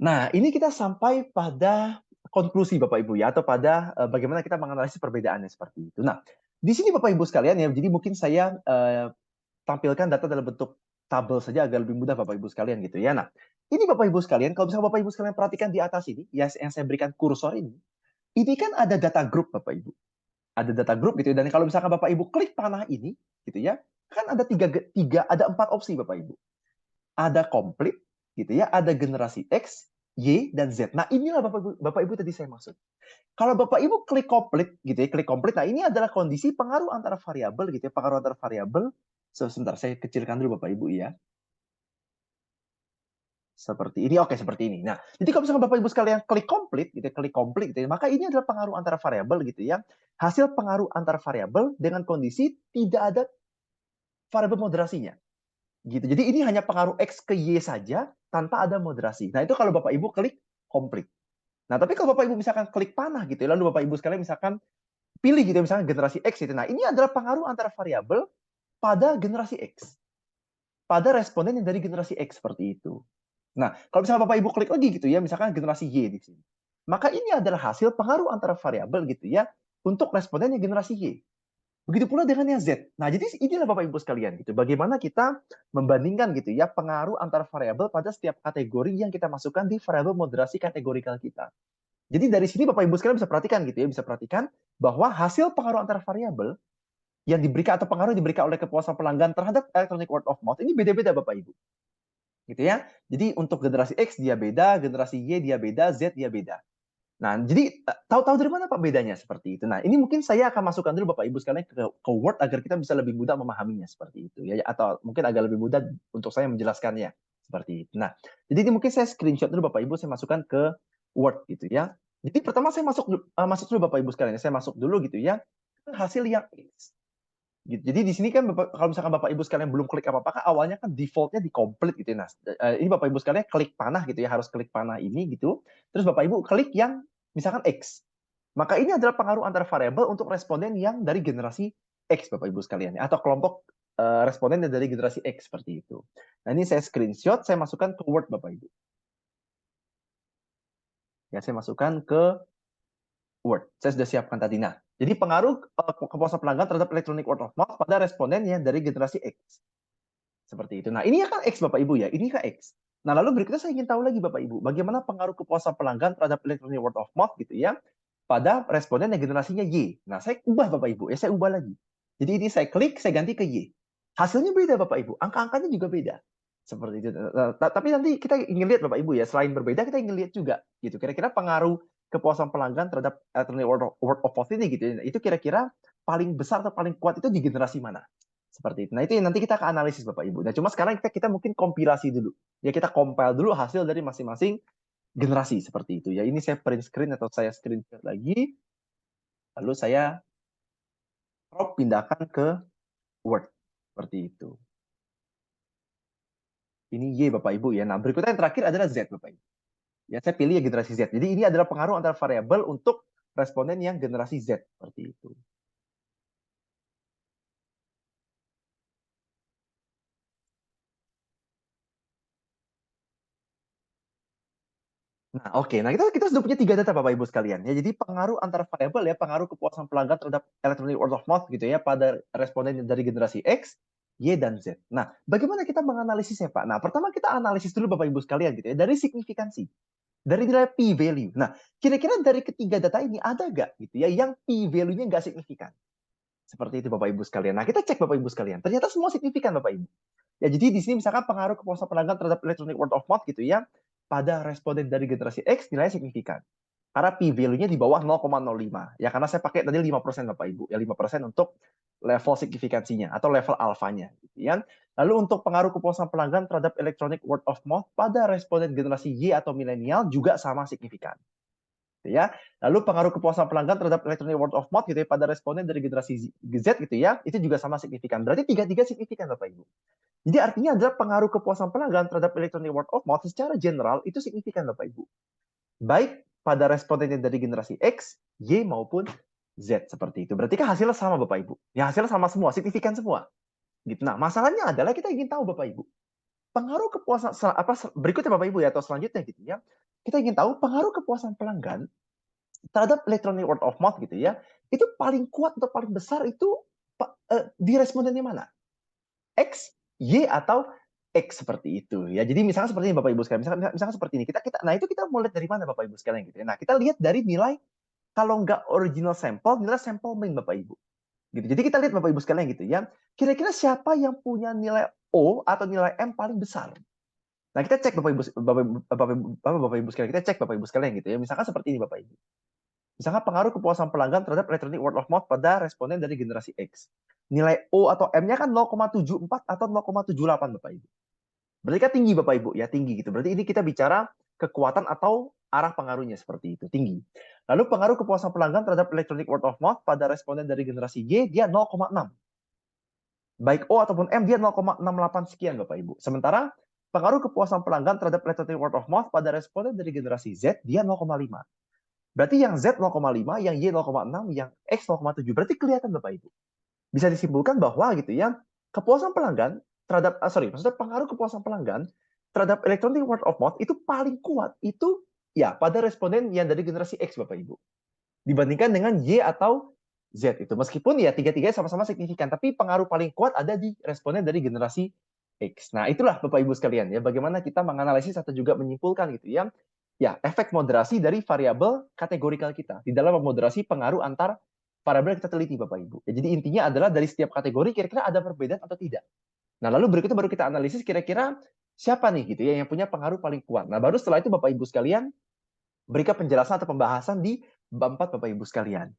Nah, ini kita sampai pada konklusi Bapak Ibu ya, atau pada bagaimana kita menganalisis perbedaannya seperti itu. Nah, di sini Bapak Ibu sekalian ya, jadi mungkin saya tampilkan data dalam bentuk tabel saja agar lebih mudah Bapak Ibu sekalian gitu ya. Nah, ini Bapak Ibu sekalian, kalau misalnya Bapak Ibu sekalian perhatikan di atas ini, ya yang saya berikan kursor ini kan ada data group Bapak Ibu. Ada data group gitu ya, dan kalau misalkan Bapak Ibu klik panah ini gitu ya, kan ada ada 4 opsi Bapak Ibu. Ada komplit gitu ya, ada generasi X, Y, dan Z. Nah, inilah Bapak Ibu tadi saya maksud. Kalau Bapak Ibu klik komplit gitu ya, klik komplit. Nah, ini adalah kondisi pengaruh antara variabel gitu ya, pengaruh antara variabel. Sebentar, saya kecilkan dulu Bapak Ibu ya. Seperti ini, oke seperti ini. Nah, jadi kalau misalkan Bapak Ibu sekalian klik komplit gitu ya, maka ini adalah pengaruh antara variabel gitu ya. Hasil pengaruh antara variabel dengan kondisi tidak ada variabel moderasinya. Gitu. Jadi ini hanya pengaruh X ke Y saja tanpa ada moderasi. Nah, itu kalau Bapak Ibu klik komplit. Nah, tapi kalau Bapak Ibu misalkan klik panah gitu ya, lalu Bapak Ibu sekalian misalkan pilih gitu ya, misalkan generasi X gitu. Nah, ini adalah pengaruh antara variabel pada generasi X. Pada responden yang dari generasi X seperti itu. Nah, kalau misalnya Bapak Ibu klik lagi gitu ya, misalkan generasi Y di sini. Maka ini adalah hasil pengaruh antara variabel gitu ya untuk responden yang generasi Y. Begitu pula dengan yang Z. Nah, jadi inilah Bapak Ibu sekalian gitu. Bagaimana kita membandingkan gitu ya pengaruh antara variabel pada setiap kategori yang kita masukkan di variabel moderasi kategorikal kita. Jadi dari sini Bapak Ibu sekalian bisa perhatikan gitu ya, bisa perhatikan bahwa hasil pengaruh antara variabel yang diberikan atau pengaruh diberikan oleh kepuasan pelanggan terhadap electronic word of mouth ini beda-beda Bapak Ibu. Gitu ya. Jadi untuk generasi X dia beda, generasi Y dia beda, Z dia beda. Nah, jadi tahu-tahu dari mana Pak bedanya seperti itu. Nah, ini mungkin saya akan masukkan dulu Bapak Ibu sekalian ke Word agar kita bisa lebih mudah memahaminya seperti itu ya, atau mungkin agak lebih mudah untuk saya menjelaskannya seperti itu. Nah, jadi ini mungkin saya screenshot dulu Bapak Ibu, saya masukkan ke Word gitu ya. Jadi pertama saya masuk dulu Bapak Ibu sekalian, saya masuk dulu gitu ya hasil yang X. Gitu. Jadi di sini kan kalau misalkan Bapak Ibu sekalian belum klik apa-apa, kan awalnya kan defaultnya di complete gitu ya. Nah, ini Bapak Ibu sekalian klik panah gitu ya, harus klik panah ini gitu. Terus Bapak Ibu klik yang misalkan X. Maka ini adalah pengaruh antara variabel untuk responden yang dari generasi X Bapak Ibu sekalian ya, atau kelompok responden yang dari generasi X seperti itu. Nah, ini saya screenshot, saya masukkan ke Word Bapak Ibu. Ya, saya masukkan ke Word. Saya sudah siapkan tadi. Nah, jadi pengaruh kepuasan pelanggan terhadap electronic word of mouth pada responden yang dari generasi X. Seperti itu. Nah, ini kan X Bapak Ibu ya, ini kan X. Nah, lalu berikutnya saya ingin tahu lagi Bapak Ibu, bagaimana pengaruh kepuasan pelanggan terhadap electronic word of mouth gitu ya, pada responden yang generasinya Y. Nah, saya ubah Bapak Ibu, ya saya ubah lagi. Jadi ini saya klik, saya ganti ke Y. Hasilnya beda Bapak Ibu, angka-angkanya juga beda. Seperti itu. Tapi nanti kita ingin lihat Bapak Ibu ya, selain berbeda kita ingin lihat juga gitu. Kira-kira pengaruh kepuasan pelanggan terhadap electronic word of mouth ini gitu. Itu kira-kira paling besar atau paling kuat itu di generasi mana? Seperti itu. Nah, itu nanti kita akan analisis Bapak Ibu. Nah, cuma sekarang kita mungkin kompilasi dulu. Ya, kita compile dulu hasil dari masing-masing generasi seperti itu. Ya, ini saya print screen atau saya screenshot lagi. Lalu saya crop pindahkan ke Word. Seperti itu. Ini Y Bapak Ibu ya. Nah, berikutnya yang terakhir adalah Z Bapak Ibu. Ya, saya pilih ya generasi Z. Jadi ini adalah pengaruh antara variabel untuk responden yang generasi Z seperti itu. Nah, oke. Nah, kita sudah punya 3 data Bapak Ibu sekalian ya. Jadi pengaruh antara variabel ya, pengaruh kepuasan pelanggan terhadap electronic word of mouth gitu ya pada responden dari generasi X, Y, dan Z. Nah, bagaimana kita menganalisisnya, Pak? Nah, pertama kita analisis dulu Bapak Ibu sekalian gitu ya, dari signifikansi, dari nilai P value. Nah, kira-kira dari ketiga data ini ada nggak gitu ya yang P value-nya nggak signifikan? Seperti itu Bapak Ibu sekalian. Nah, kita cek Bapak Ibu sekalian. Ternyata semua signifikan Bapak Ibu. Ya, jadi di sini misalkan pengaruh kepuasan pelanggan terhadap electronic word of mouth gitu ya, pada responden dari generasi X nilainya signifikan. Karena P value-nya di bawah 0,05. Ya, karena saya pakai tadi 5% Bapak Ibu. Ya, 5% untuk level signifikansinya atau level alfanya. Gitu ya. Lalu untuk pengaruh kepuasan pelanggan terhadap electronic word of mouth pada responden generasi Y atau milenial juga sama signifikan. Gitu ya. Lalu pengaruh kepuasan pelanggan terhadap electronic word of mouth gitu ya, pada responden dari generasi Z gitu ya, itu juga sama signifikan. Berarti tiga-tiga signifikan Bapak Ibu. Jadi artinya adalah pengaruh kepuasan pelanggan terhadap electronic word of mouth secara general itu signifikan Bapak Ibu. Baik pada responden dari generasi X, Y maupun Z seperti itu. Berarti kan hasilnya sama Bapak Ibu. Ya hasilnya sama semua, signifikan semua. Gitu. Nah, masalahnya adalah kita ingin tahu Bapak Ibu, pengaruh kepuasan berikutnya Bapak Ibu ya atau selanjutnya gitu ya. Kita ingin tahu pengaruh kepuasan pelanggan terhadap electronic word of mouth gitu ya. Itu paling kuat atau paling besar itu di respondennya mana? X, Y atau X seperti itu ya. Jadi misalnya seperti ini Bapak Ibu sekalian, misalkan seperti ini. Nah itu kita mau lihat dari mana Bapak Ibu sekalian gitu ya. Nah, kita lihat dari nilai kalau nggak original sampel, nilai sampel main Bapak Ibu. Gitu. Jadi kita lihat Bapak Ibu sekalian gitu ya. Kira-kira siapa yang punya nilai O atau nilai M paling besar? Nah, kita cek Bapak Ibu sekalian, kita cek Bapak Ibu sekalian gitu ya. Misalkan seperti ini Bapak Ibu. Misalkan pengaruh kepuasan pelanggan terhadap electronic word of mouth pada responden dari generasi X. Nilai O atau M-nya kan 0,74 atau 0,78 Bapak Ibu. Berarti kan tinggi Bapak Ibu, ya tinggi gitu. Berarti ini kita bicara kekuatan atau arah pengaruhnya seperti itu, tinggi. Lalu pengaruh kepuasan pelanggan terhadap electronic word of mouth pada responden dari generasi Y, dia 0,6. Baik O ataupun M, dia 0,68 sekian Bapak Ibu. Sementara pengaruh kepuasan pelanggan terhadap electronic word of mouth pada responden dari generasi Z, dia 0,5. Berarti yang Z 0,5, yang Y 0,6, yang X 0,7. Berarti kelihatan Bapak Ibu. Bisa disimpulkan bahwa gitu ya, kepuasan pelanggan terhadap maksudnya pengaruh kepuasan pelanggan terhadap electronic word of mouth itu paling kuat itu ya pada responden yang dari generasi X Bapak Ibu. Dibandingkan dengan Y atau Z itu. Meskipun ya tiga-tiganya sama-sama signifikan, tapi pengaruh paling kuat ada di responden dari generasi X. Nah, itulah Bapak Ibu sekalian ya, bagaimana kita menganalisis atau juga menyimpulkan gitu ya. Ya, efek moderasi dari variabel kategorikal kita di dalam memoderasi pengaruh antar variabel yang kita teliti Bapak Ibu. Ya, jadi intinya adalah dari setiap kategori kira-kira ada perbedaan atau tidak. Nah, lalu berikutnya baru kita analisis kira-kira siapa nih gitu ya yang punya pengaruh paling kuat. Nah, baru setelah itu Bapak Ibu sekalian berikan penjelasan atau pembahasan di bab 4 Bapak Ibu sekalian.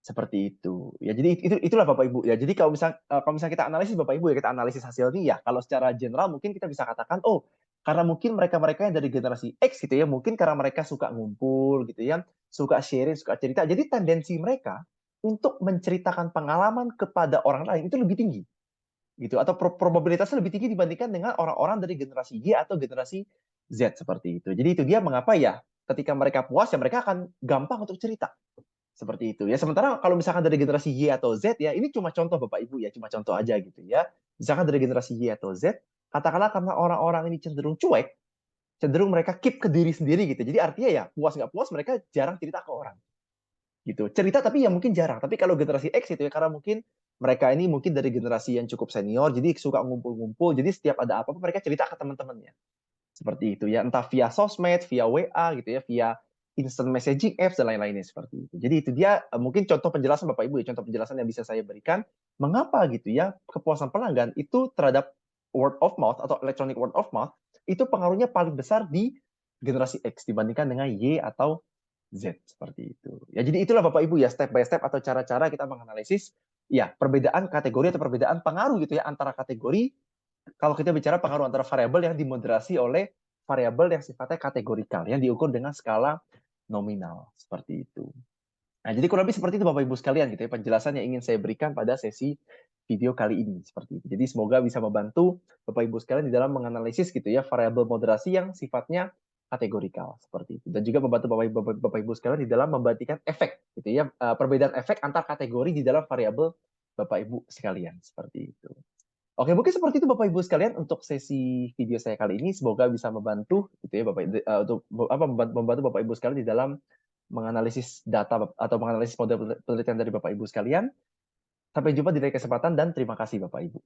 Seperti itu. Ya, jadi itulah Bapak Ibu ya. Jadi kalau misalnya kita analisis Bapak Ibu ya, kita analisis hasil ini ya. Kalau secara general mungkin kita bisa katakan, oh, karena mungkin mereka-mereka yang dari generasi X gitu ya, mungkin karena mereka suka ngumpul gitu ya, suka sharing, suka cerita. Jadi tendensi mereka untuk menceritakan pengalaman kepada orang lain itu lebih tinggi. Gitu, atau probabilitasnya lebih tinggi dibandingkan dengan orang-orang dari generasi Y atau generasi Z seperti itu. Jadi itu dia mengapa ya ketika mereka puas ya mereka akan gampang untuk cerita seperti itu ya. Sementara kalau misalkan dari generasi Y atau Z ya, ini cuma contoh Bapak Ibu ya, cuma contoh aja gitu ya. Misalkan dari generasi Y atau Z, katakanlah karena orang-orang ini cenderung cuek, cenderung mereka keep ke diri sendiri gitu. Jadi artinya ya puas nggak puas mereka jarang cerita ke orang gitu. Cerita tapi ya mungkin jarang. Tapi kalau generasi X itu ya karena mungkin mereka ini mungkin dari generasi yang cukup senior, jadi suka ngumpul-ngumpul. Jadi setiap ada apa-apa mereka cerita ke teman-temannya. Seperti itu ya, entah via sosmed, via WA gitu ya, via instant messaging apps dan lain-lainnya seperti itu. Jadi itu dia mungkin contoh penjelasan Bapak Ibu ya, contoh penjelasan yang bisa saya berikan mengapa gitu ya kepuasan pelanggan itu terhadap word of mouth atau electronic word of mouth itu pengaruhnya paling besar di generasi X dibandingkan dengan Y atau Z seperti itu. Ya jadi itulah Bapak Ibu ya step by step atau cara-cara kita menganalisis ya perbedaan kategori atau perbedaan pengaruh gitu ya antara kategori kalau kita bicara pengaruh antara variabel yang dimoderasi oleh variabel yang sifatnya kategorikal, yang diukur dengan skala nominal, seperti itu. Nah, jadi kurang lebih seperti itu Bapak Ibu sekalian gitu ya, penjelasan yang ingin saya berikan pada sesi video kali ini seperti itu. Jadi semoga bisa membantu Bapak Ibu sekalian di dalam menganalisis gitu ya variabel moderasi yang sifatnya kategorikal seperti itu. Dan juga membantu Bapak Ibu sekalian di dalam membandingkan efek gitu ya, perbedaan efek antar kategori di dalam variabel Bapak Ibu sekalian seperti itu. Oke, mungkin seperti itu Bapak Ibu sekalian untuk sesi video saya kali ini. Semoga bisa membantu gitu ya Bapak untuk membantu Bapak Ibu sekalian di dalam menganalisis data atau menganalisis model penelitian dari Bapak Ibu sekalian. Sampai jumpa di lain kesempatan dan terima kasih Bapak Ibu.